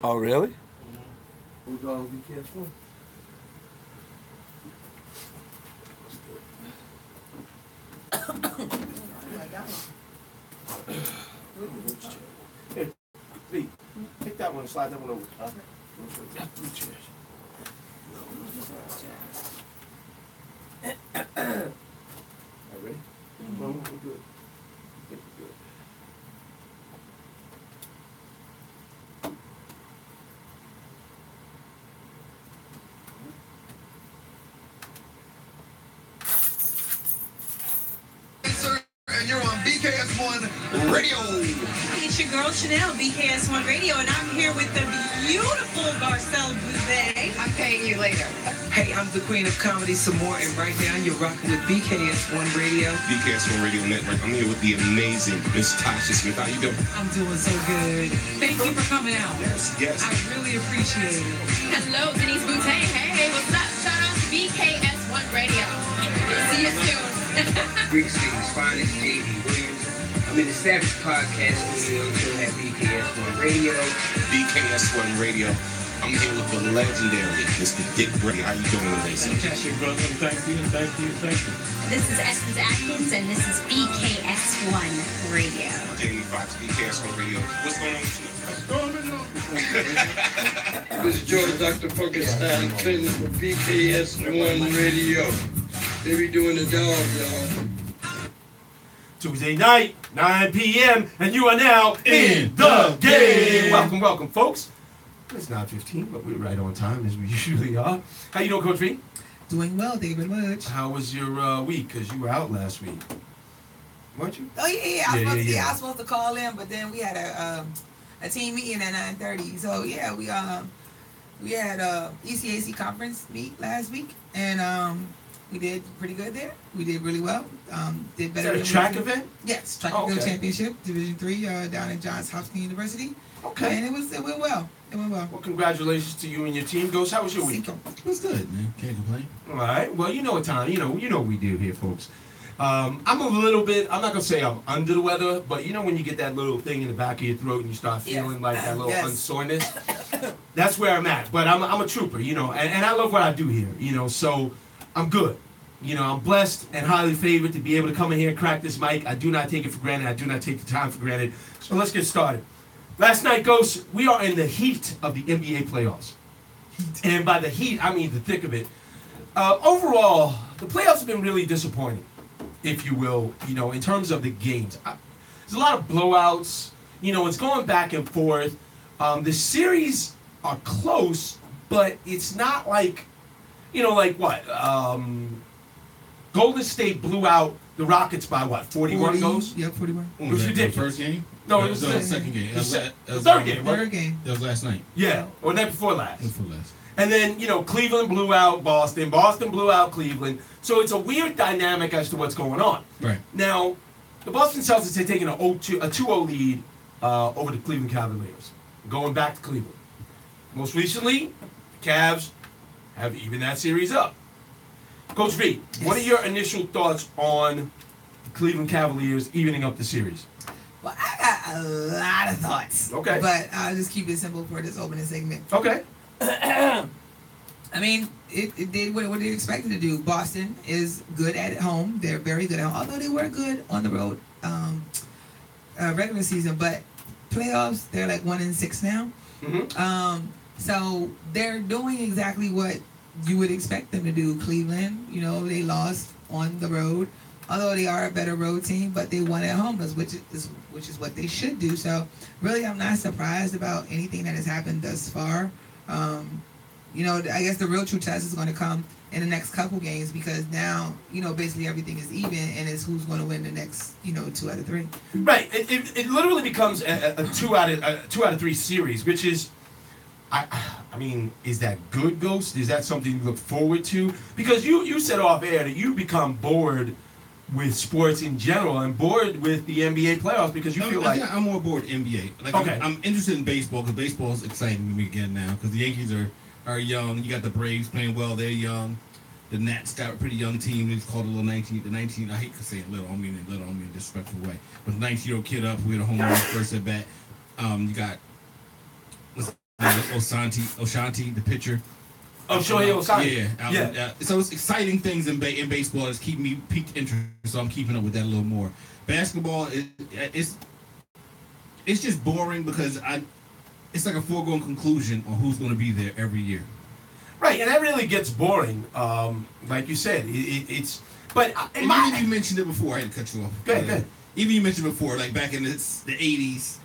Oh, really? Who's on BKS1? Here, B, take that one and slide that one over. Got three chairs. All right, ready? Well, we're good. I think we're good. And you're on BKS1 Radio. It's your girl Chanel, BKS1 Radio, and I'm here with the beautiful Garcelle Bouvet. I'm paying you later. Hey, I'm the queen of comedy some more, and right now you're rocking with BKS1 Radio. BKS1 Radio Network. I'm here with the amazing Miss Tasha Smith. How you doing? I'm doing so good. Thank you for coming out. Yes. I really appreciate it. Hello, Denise Boutte. Hey, what's up? Shout out to BKS1 Radio. See you soon. Greek City's finest, J.D. Williams. I'm in the Savage Podcast Studio at BKS1 Radio. BKS1 Radio. I'm here with the legendary Mr. Dick Brady. How you doing today, sir? Fantastic, brother. Thank you. This is Essence Atkins, and this is BKS1 Radio. Jamie Foxx, BKS1 Radio. What's going on with you? This is George Dr. Funkenstein Clinton for BKS1 Radio. They be doing the dog, y'all. Tuesday night, 9 p.m., and you are now in the game. Welcome, folks. It's 9:15, but we're right on time, as we usually are. How you doing, Coach V? Doing well, thank you very much. How was your week? Because you were out last week. Weren't you? Oh, yeah. I was Yeah. supposed to call in, but then we had a team meeting at 9:30. So, yeah, we had a ECAC conference meet last week, and we did pretty good there. We did really well. Did better. Is that a track event? Yes, track and field championship, Division III, down at Johns Hopkins University. Okay. And it went well. Well, congratulations to you and your team. Ghost, how was your week? It was good, man. Can't complain. All right. Well, you know what time. You know what we do here, folks. I'm a little bit, I'm not going to say I'm under the weather, but you know when you get that little thing in the back of your throat and you start feeling like that little unsoreness? That's where I'm at. But I'm a trooper, you know, and I love what I do here, you know, so I'm good. You know, I'm blessed and highly favored to be able to come in here and crack this mic. I do not take it for granted. I do not take the time for granted. So let's get started. Last night, Ghost, we are in the heat of the NBA playoffs. And by the heat, I mean the thick of it. Overall, the playoffs have been really disappointing, if you will, you know, in terms of the games. There's a lot of blowouts. You know, it's going back and forth. The series are close, but it's not like, you know, like what? Golden State blew out the Rockets by what? 41 goals? Yeah, 41. It was ridiculous. The first game? No, it was the second game. The third game. Third game. That was last night. Yeah, or the night before last. Before last. And then, you know, Cleveland blew out Boston. Boston blew out Cleveland. So it's a weird dynamic as to what's going on. Right. Now, the Boston Celtics had taken a 2-0 lead over the Cleveland Cavaliers, going back to Cleveland. Most recently, the Cavs have evened that series up. Coach V, what are your initial thoughts on the Cleveland Cavaliers evening up the series? Well, I got a lot of thoughts. Okay. But I'll just keep it simple for this opening segment. Okay. I mean, it did what it expected to do. Boston is good at home. They're very good at home, although they were good on the road regular season. But playoffs, they're like 1-6 now. Mm-hmm. So they're doing exactly what you would expect them to do. Cleveland, you know, they lost on the road, although they are a better road team, but they won at home, which is what they should do. So really, I'm not surprised about anything that has happened thus far. You know, I guess the real true test is going to come in the next couple games, because now, you know, basically everything is even, and it's who's going to win the next, you know, 2 out of 3. Right. It literally becomes a 2 out of 3 series, which is, I mean, is that good, Ghost? Is that something you look forward to? Because you said off air that you become bored with sports in general and bored with the NBA playoffs because you feel like... I'm more bored with NBA. Like, okay. I'm interested in baseball because baseball is exciting to me again now because the Yankees are young. You got the Braves playing well. They're young. The Nats got a pretty young team. It's called a little 19. The 19, I hate to say it little. I don't mean a disrespectful way. But the 19-year-old kid up. We had a home run first at bat. You got Oshanti, the pitcher. Oh, Shohei Ohtani. Yeah. So it's exciting things in baseball that's keep me piqued interest, so I'm keeping up with that a little more. Basketball, it's just boring because it's like a foregone conclusion on who's going to be there every year. Right, and that really gets boring. Like you said, it's. But even you mentioned it before. I had to cut you off. Go ahead. Even you mentioned before, like back in the 80s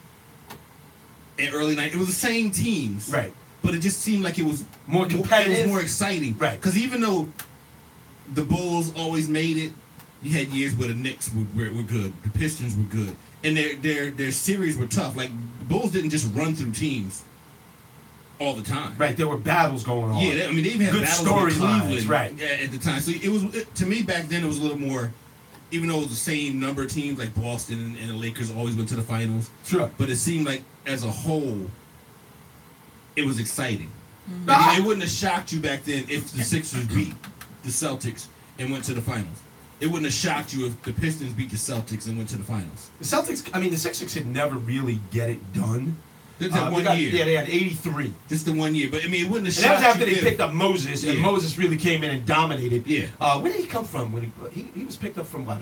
and early 90s, it was the same teams. Right. But it just seemed like it was more competitive. It was more exciting. Right. Because even though the Bulls always made it, you had years where the Knicks were good, the Pistons were good, and their series were tough. Like the Bulls didn't just run through teams all the time. Right, there were battles going on. Yeah, they even had good battles with Cleveland lines, right. at the time. So it was, to me back then, it was a little more, even though it was the same number of teams, like Boston and the Lakers always went to the finals. Sure. But it seemed like, as a whole, it was exciting. Mm-hmm. Like, it wouldn't have shocked you back then if the Sixers beat the Celtics and went to the finals. It wouldn't have shocked you if the Pistons beat the Celtics and went to the finals. The Sixers could never really get it done. Just that 1 year. Yeah, they had 83. Just the 1 year. But, I mean, it wouldn't have shocked you. And that was after they if, picked up Moses, and Moses really came in and dominated. Yeah. Where did he come from? When he was picked up from what?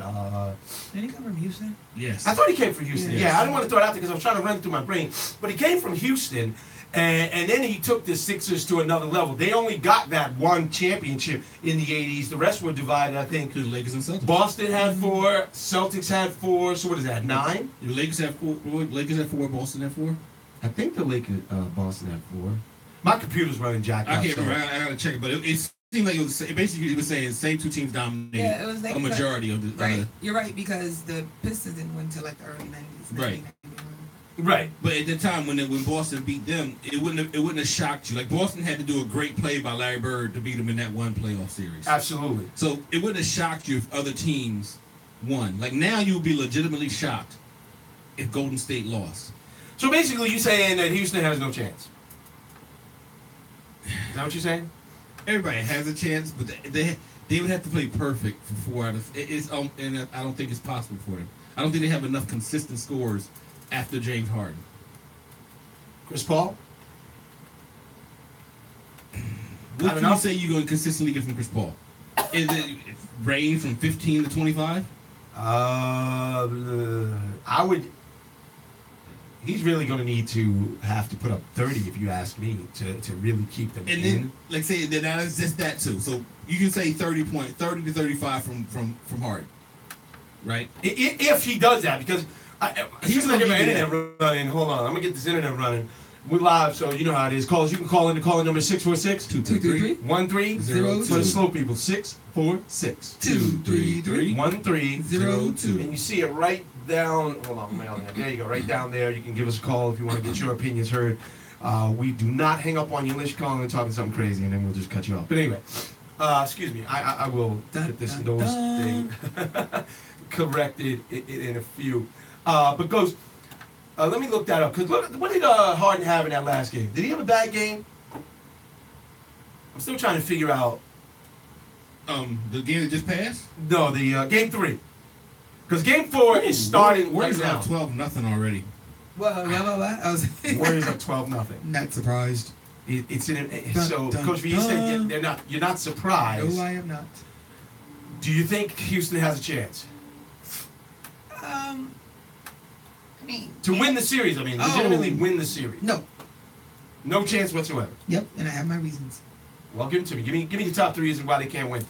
Did he come from Houston? Yes. I thought he came from Houston. Yes. Yeah, I didn't want to throw it out there because I was trying to run it through my brain. But he came from Houston, and then he took the Sixers to another level. They only got that one championship in the 80s. The rest were divided, I think. The Lakers and Celtics. Boston had 4, Celtics had 4. So what is that, 9? The Lakers had 4, Boston had 4? I think the Lakers, Boston had 4. My computer's running jack. I can't remember. I gotta check it, but it seemed like it was saying the same two teams dominated. Yeah, it was like a majority of the. Right, you're right, because the Pistons didn't win until like the early 90s. Right. Right. But at the time when Boston beat them, it wouldn't have shocked you. Like Boston had to do a great play by Larry Bird to beat them in that one playoff series. Absolutely. So it wouldn't have shocked you if other teams won. Like now you would be legitimately shocked if Golden State lost. So basically, you're saying that Houston has no chance. Is that what you're saying? Everybody has a chance, but they would have to play perfect for 4 out of. And I don't think it's possible for them. I don't think they have enough consistent scores after James Harden. Chris Paul? What can you say you're going to consistently get from Chris Paul? Is it range from 15 to 25? I would. He's really going to need to have to put up 30, if you ask me, to really keep them and in. Then, like say, now it's just that too. So you can say 30 to 35 from Harden, right? If he does that, because he's going to get my internet running. Hold on, I'm going to get this internet running. We're live, so you know how it is. Callers, you can call in to call in number 646-233-1302. For the slow people, 646-233-1302. And you see it right down. Hold on, there you go, right down there. You can give us a call if you want to get your opinions heard. We do not hang up on you unless you're calling and talking something crazy, and then we'll just cut you off. But anyway, excuse me, I will get this nose thing corrected in a few. But goes. Let me look that up. Because look, what did Harden have in that last game? Did he have a bad game? I'm still trying to figure out. The game that just passed? No, the game 3. Because game 4 is starting right now. 12-0 already. What? Warriors are 12-0. Not surprised. Coach V, you said you're not surprised. No, I am not. Do you think Houston has a chance? To win the series, legitimately win the series. No. No chance whatsoever. Yep, and I have my reasons. Well, give them to me. Give me the top 3 reasons why they can't win.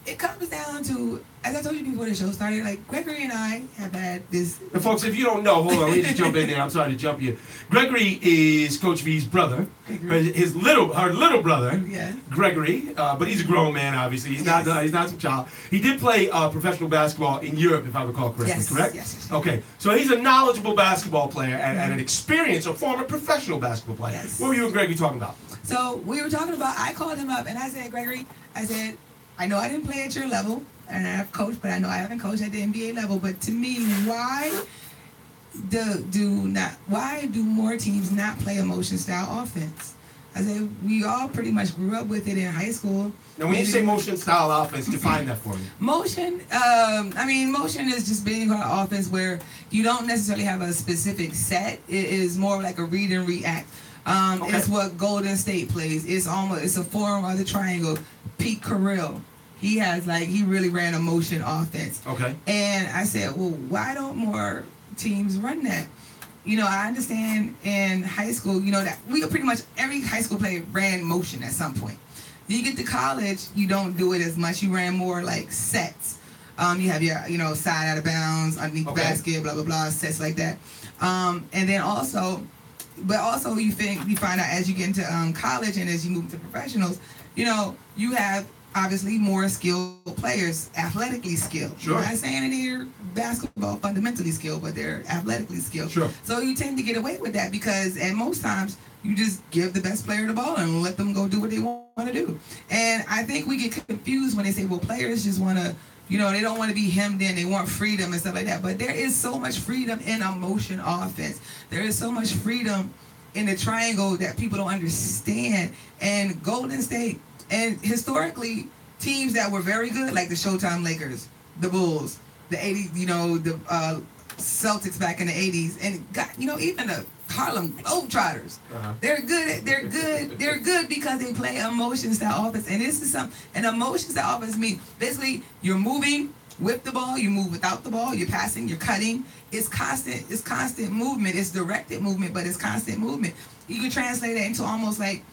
It comes down to, as I told you before the show started, like Gregory and I have had this. And folks, if you don't know, hold on, let me just jump in there. I'm sorry to jump you. Gregory is Coach V's brother, her little brother, yeah. Gregory. But he's a grown man, obviously. He's not some child. He did play professional basketball in Europe, if I recall correctly. Correct? Yes. Okay, so he's a knowledgeable basketball player and an experienced, a former professional basketball player. Yes. What were you and Gregory talking about? So we were talking about. I called him up and I said, Gregory, I know I didn't play at your level, and I've coached, but I know I haven't coached at the NBA level. But to me, why do more teams not play a motion style offense? I said we all pretty much grew up with it in high school. Now, when you say motion style offense, define that for me. Motion, motion is just being an offense where you don't necessarily have a specific set. It is more like a read and react. It's what Golden State plays. It's a form of the triangle. Pete Carroll, he really ran a motion offense. Okay. And I said, well, why don't more teams run that? I understand in high school, that we pretty much every high school player ran motion at some point. You get to college, you don't do it as much. You ran more like sets. You have your, side out of bounds, underneath the basket, blah, blah, blah, sets like that. And then also you find out as you get into college and as you move to professionals, you have obviously more skilled players, athletically skilled. Sure. I'm not saying they're basketball fundamentally skilled, but they're athletically skilled. Sure. So you tend to get away with that because at most times you just give the best player the ball and let them go do what they want to do. And I think we get confused when they say, well, players just want to, they don't want to be hemmed in. They want freedom and stuff like that. But there is so much freedom in a motion offense. There is so much freedom in the triangle that people don't understand. And Golden State, and historically, teams that were very good, like the Showtime Lakers, the Bulls, the 80s, the Celtics back in the 80s, and even the Harlem Globetrotters. They're good. They're good because they play a motion style offense. And this is an emotion style offense means basically you're moving with the ball, you move without the ball, you're passing, you're cutting. It's constant movement. It's directed movement, but it's constant movement. You can translate that into almost like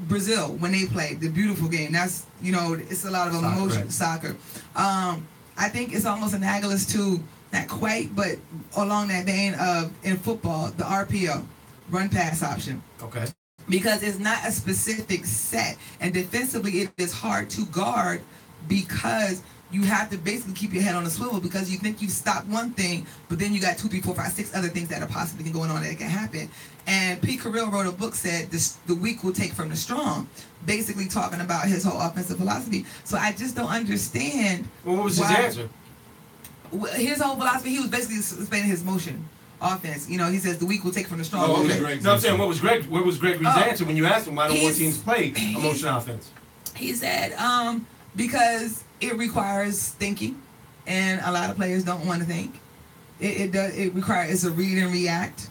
Brazil when they play the beautiful game. That's it's a lot of emotion, soccer. I think it's almost analogous to, not quite, but along that vein of in football, the RPO, run pass option. Okay. Because it's not a specific set, and defensively it is hard to guard because you have to basically keep your head on a swivel because you think you've stopped one thing, but then you got 2, 3, 4, 5, 6 other things that are possibly going on that can happen. And Pete Carroll wrote a book said the weak will take from the strong, basically talking about his whole offensive philosophy. So I just don't understand. Well, what was his answer? His whole philosophy, he was basically explaining his motion offense. He says the weak will take from the strong. Oh, okay. No, I'm saying what was Gregory's answer when you asked him why don't more teams play a motion offense? He said because it requires thinking, and a lot of players don't want to think. It's a read and react.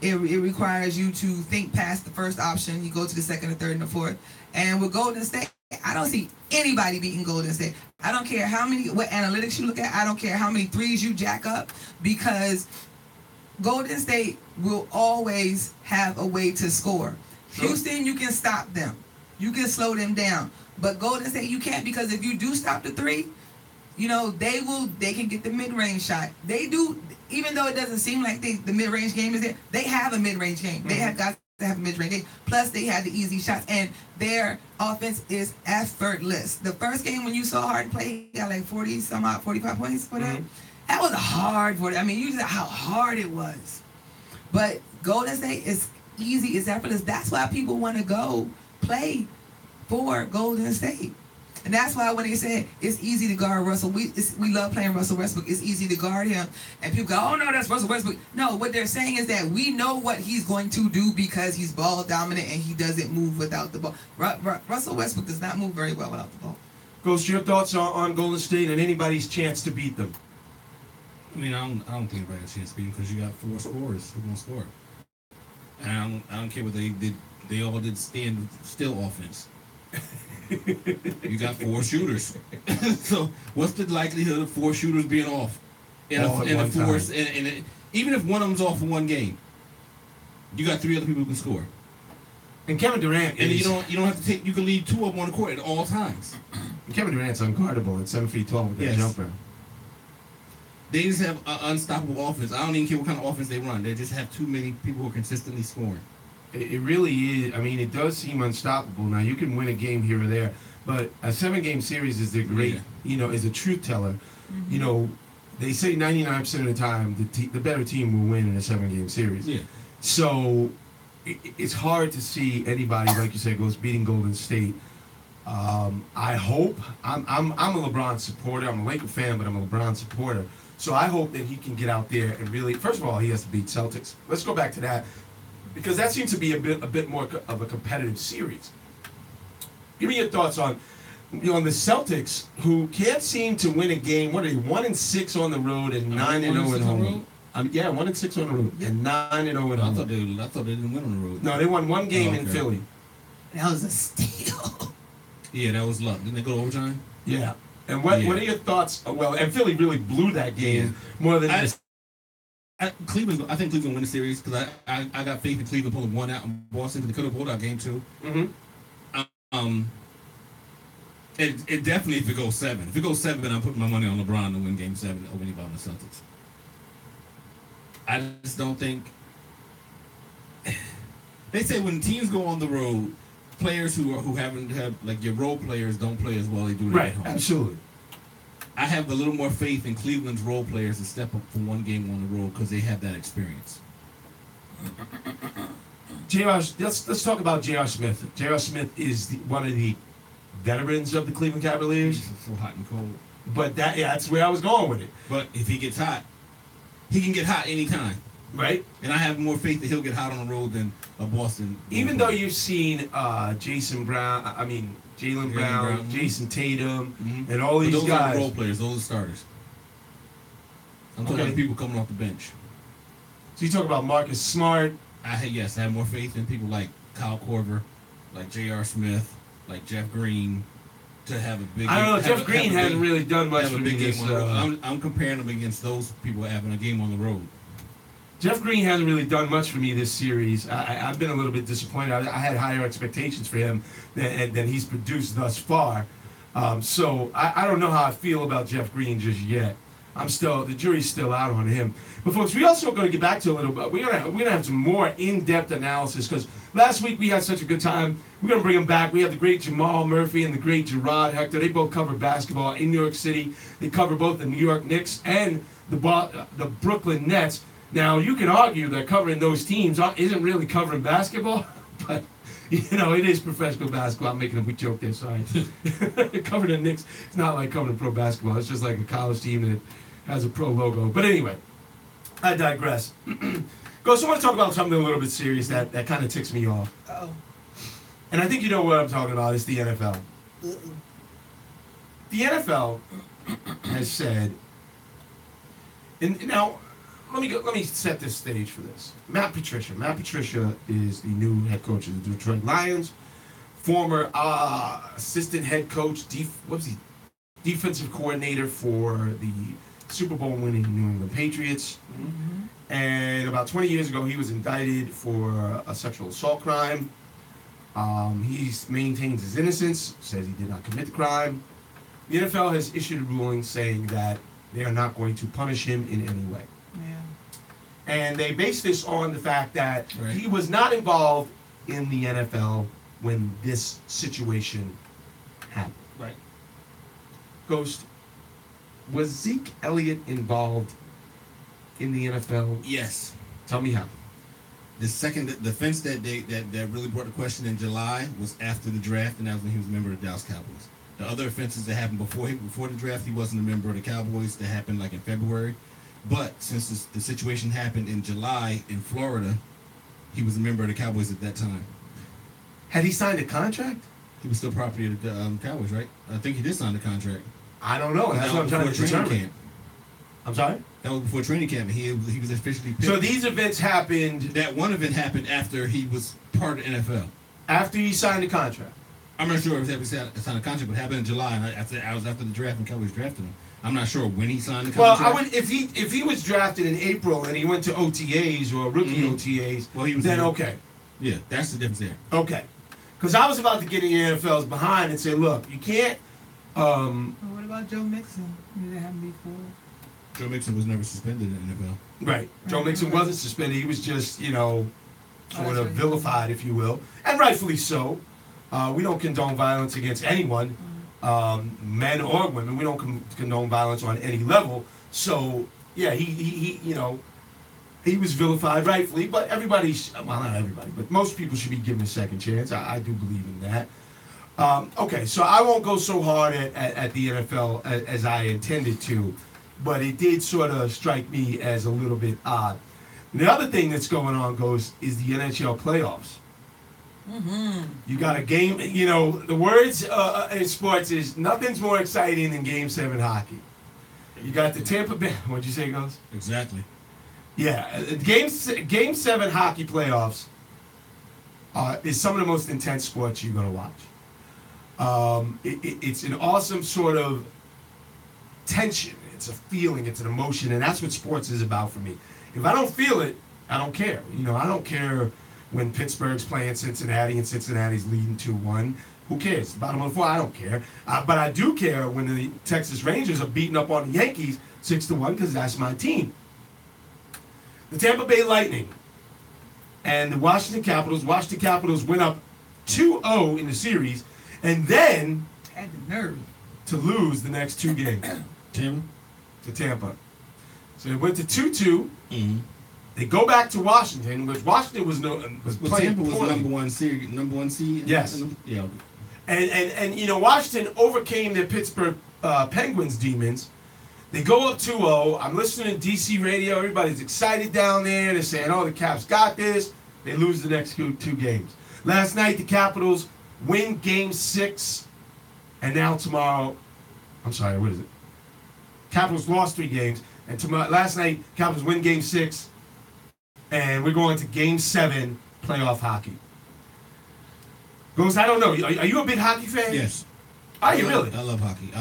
It requires you to think past the first option. You go to the second, the third, and the fourth. And with Golden State, I don't see anybody beating Golden State. I don't care what analytics you look at. I don't care how many threes you jack up, because Golden State will always have a way to score. Sure. Houston, you can stop them. You can slow them down. But Golden State, you can't, because if you do stop the three, they can get the mid-range shot. They do, even though it doesn't seem like the mid-range game is there, they have a mid-range game. Mm-hmm. They have guys that have a mid-range game. Plus, they have the easy shots, and their offense is effortless. The first game when you saw Harden play, he got like 45 points for that. Mm-hmm. That was a hard for it. I mean, you know how hard it was. But Golden State is easy, it's effortless. That's why people want to go play for Golden State. And that's why when they said it's easy to guard Russell, we love playing Russell Westbrook. It's easy to guard him. And people go, oh, no, that's Russell Westbrook. No, what they're saying is that we know what he's going to do because he's ball dominant and he doesn't move without the ball. Russell Westbrook does not move very well without the ball. Ghost, your thoughts on Golden State and anybody's chance to beat them? I mean, I don't think anybody has a chance to beat them because you got 4 scorers who won't score. And I don't care what they did. They all did stand still offense. You got 4 shooters. So what's the likelihood of 4 shooters being off in a force? And even if one of them's off for one game, you got 3 other people who can score. And Kevin Durant, and you don't have to take. You can leave 2 of them on the court at all times. Kevin Durant's unguardable at 7 feet tall with that jumper. They just have an unstoppable offense. I don't even care what kind of offense they run. They just have too many people who are consistently scoring. It really is. I mean, it does seem unstoppable. Now, you can win a game here or there, but a 7-game series is is a truth teller. Mm-hmm. They say 99% of the time the better team will win in a 7-game series. Yeah. So it's hard to see anybody, like you said, goes beating Golden State. I hope I'm a LeBron supporter. I'm a Laker fan, but I'm a LeBron supporter. So I hope that he can get out there and really. First of all, he has to beat Celtics. Let's go back to that, because that seems to be a bit more of a competitive series. Give me your thoughts on the Celtics, who can't seem to win a game. What are they, 1-6 on the road and 9-0 at home? Yeah, 1-6 on the road and 9-0 at I home. thought they didn't win on the road. No, they won one game in okay. Philly. That was a steal. Yeah, that was luck. Didn't they go to overtime? Yeah. And what are your thoughts? Well, and Philly really blew that game more than Cleveland. I think Cleveland win the series because I got faith in Cleveland pulling one out in Boston because they could have pulled out game 2. Mm-hmm. It definitely if it goes 7. If it goes 7, I'm putting my money on LeBron to win game 7 over anybody on the Celtics. I just don't think. They say when teams go on the road, players who haven't had like your role players don't play as well. They do it at home. Absolutely. I have a little more faith in Cleveland's role players to step up for one game on the road because they have that experience. Let's talk about J.R. Smith. J.R. Smith is one of the veterans of the Cleveland Cavaliers. So hot and cold. But that's where I was going with it. But if he gets hot, he can get hot anytime. Right? And I have more faith that he'll get hot on the road than a Boston. Even though you've seen Jaylen Brown, Jason Tatum, and all these those guys. Those are role players. Those are starters. I'm talking about people coming off the bench. So you talk about Marcus Smart. I have more faith in people like Kyle Korver, like J.R. Smith, like Jeff Green, to have a big. I don't know. Jeff Green hasn't really done much for me. I'm comparing them against those people having a game on the road. Jeff Green hasn't really done much for me this series. I've been a little bit disappointed. I had higher expectations for him than he's produced thus far. So I don't know how I feel about Jeff Green just yet. The jury's still out on him. But folks, we also going to get back to a little bit. We're gonna have some more in-depth analysis because last week we had such a good time. We're gonna bring them back. We have the great Jamal Murphy and the great Gerard Hector. They both cover basketball in New York City. They cover both the New York Knicks and the Brooklyn Nets. Now, you can argue that covering those teams isn't really covering basketball, but, it is professional basketball. I'm making a big joke there, sorry. Covering the Knicks, it's not like covering pro basketball. It's just like a college team that has a pro logo. But anyway, I digress. So I want to talk about something a little bit serious that kind of ticks me off. Oh. And I think you know what I'm talking about. It's the NFL. The NFL has said, and now, let me set this stage for this. Matt Patricia. Matt Patricia is the new head coach of the Detroit Lions, former assistant head coach, defensive coordinator for the Super Bowl winning New England Patriots. Mm-hmm. And about 20 years ago, he was indicted for a sexual assault crime. He maintains his innocence, says he did not commit the crime. The NFL has issued a ruling saying that they are not going to punish him in any way. And they base this on the fact that he was not involved in the NFL when this situation happened. Right. Ghost, was Zeke Elliott involved in the NFL? Yes. Tell me how. The offense that really brought the question in July was after the draft, and that was when he was a member of the Dallas Cowboys. The other offenses that happened before the draft, he wasn't a member of the Cowboys. That happened like in February. But since the situation happened in July in Florida, he was a member of the Cowboys at that time. Had he signed a contract? He was still property of the Cowboys, right? I think he did sign the contract. I don't know. That's what I'm trying to determine. I'm sorry? That was before training camp. He was officially picked. So these events happened... That one event happened after he was part of the NFL. After he signed a contract? I'm not sure if he signed a contract, but it happened in July. And I was after the draft and Cowboys drafted him. I'm not sure when he signed the contract. Well, if he was drafted in April and he went to OTAs or rookie OTAs, then okay. Yeah, that's the difference there. Okay. Because I was about to get in the NFL's behind and say, look, you can't... what about Joe Mixon? Did that happen before? Joe Mixon was never suspended in the NFL. Right. Joe Mixon wasn't suspended. He was just, sort of vilified, if you will. And rightfully so. We don't condone violence against anyone. Men or women, we don't condone violence on any level. So yeah, he was vilified rightfully, but not everybody, but most people should be given a second chance. I do believe in that. Okay, so I won't go so hard at the NFL as I intended to, but it did sort of strike me as a little bit odd. The other thing that's going on is the NHL playoffs. Mm-hmm. You got a game, the words in sports is nothing's more exciting than Game 7 hockey. You got the Tampa Bay, what'd you say, Ghost? Exactly. Yeah, Game 7 hockey playoffs is some of the most intense sports you're going to watch. It's an awesome sort of tension. It's a feeling. It's an emotion, and that's what sports is about for me. If I don't feel it, I don't care. I don't care when Pittsburgh's playing Cincinnati and Cincinnati's leading 2-1. Who cares? Bottom of the 4, I don't care. But I do care when the Texas Rangers are beating up on the Yankees 6-1 because that's my team. The Tampa Bay Lightning and the Washington Capitals went up 2-0 in the series, and then had the nerve to lose the next 2 games. To Tampa. So they went to 2-2. Mm-hmm. They go back to Washington, which Washington was playing Tampa was poorly. number one seed. Yes. Yeah. And Washington overcame their Pittsburgh Penguins demons. They go up 2-0. I'm listening to DC radio. Everybody's excited down there. They're saying, "Oh, the Caps got this." They lose the next 2 games. Last night, the Capitals win Game 6, and now tomorrow, I'm sorry, what is it? Capitals lost 3 games, and last night, Capitals win Game 6, and we're going to Game 7 playoff hockey. Goes, I don't know. Are you a big hockey fan? Yes. Are you really? I love hockey.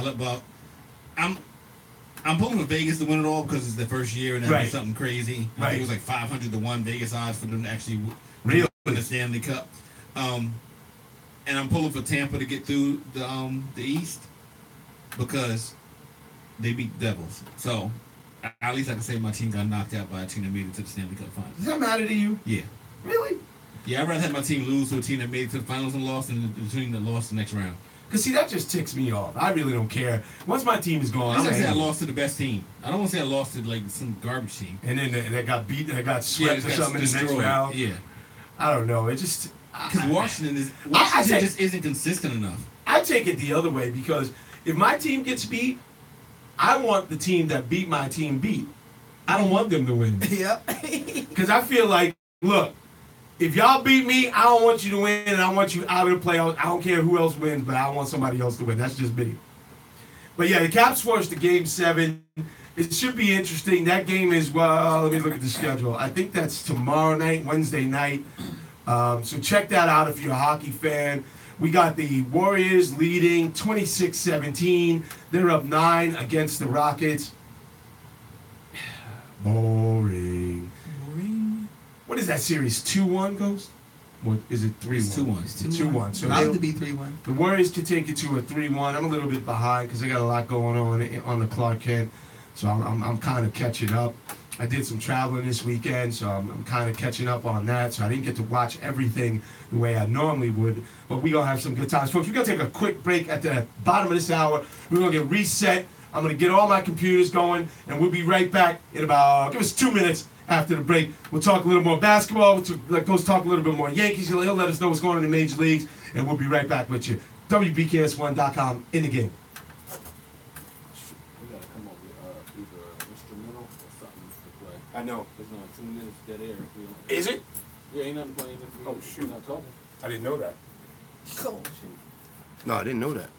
I'm pulling for Vegas to win it all because it's their first year and that'd be something crazy. I think it was like 500-1 Vegas odds for them to actually win the Stanley Cup. And I'm pulling for Tampa to get through the East because they beat the Devils. So at least I can say my team got knocked out by a team that made it to the Stanley Cup Finals. Does that matter to you? Yeah. Really? Yeah, I'd rather have my team lose to a team that made it to the finals and lost than the team that lost the next round. Because, see, that just ticks me off. I really don't care. Once my team is gone, I'm going to say I lost to the best team. I don't want to say I lost to, like, some garbage team. And then they got beat, they got swept or something in the next round. Yeah. I don't know. It just... Because Washington just isn't consistent enough. I take it the other way because if my team gets beat, I want the team that beat my team beat. I don't want them to win. Yep. Because I feel like, look, if y'all beat me, I don't want you to win, and I want you out of the playoffs. I don't care who else wins, but I want somebody else to win. That's just me. But yeah, the Caps forced to Game 7. It should be interesting. That game is, well, let me look at the schedule. I think that's tomorrow night, Wednesday night. So check that out if you're a hockey fan. We got the Warriors leading 26-17. They're up 9 against the Rockets. Boring. What is that series? 2-1 Ghost? What is it? 3-1. It's 2-1. It's 2-1. So about to be 3-1. the Warriors could take it to a 3-1. I'm a little bit behind because they got a lot going on the Clark Kent. So I'm kind of catching up. I did some traveling this weekend, so I'm kind of catching up on that. So I didn't get to watch everything the way I normally would. But we're going to have some good times. Folks, we're going to take a quick break at the bottom of this hour. We're going to get reset. I'm going to get all my computers going, and we'll be right back in about, give us 2 minutes after the break. We'll talk a little more basketball. We'll go talk a little bit more Yankees. He'll let us know what's going on in the major leagues, and we'll be right back with you. WBKS1.com in the game. We got to come up with either instrumental or something to play. I know. There's not 2 minutes dead air. Is it? Yeah, ain't nothing playing. Oh, shoot. Not talking. I didn't know that. Cool. No, I didn't know that.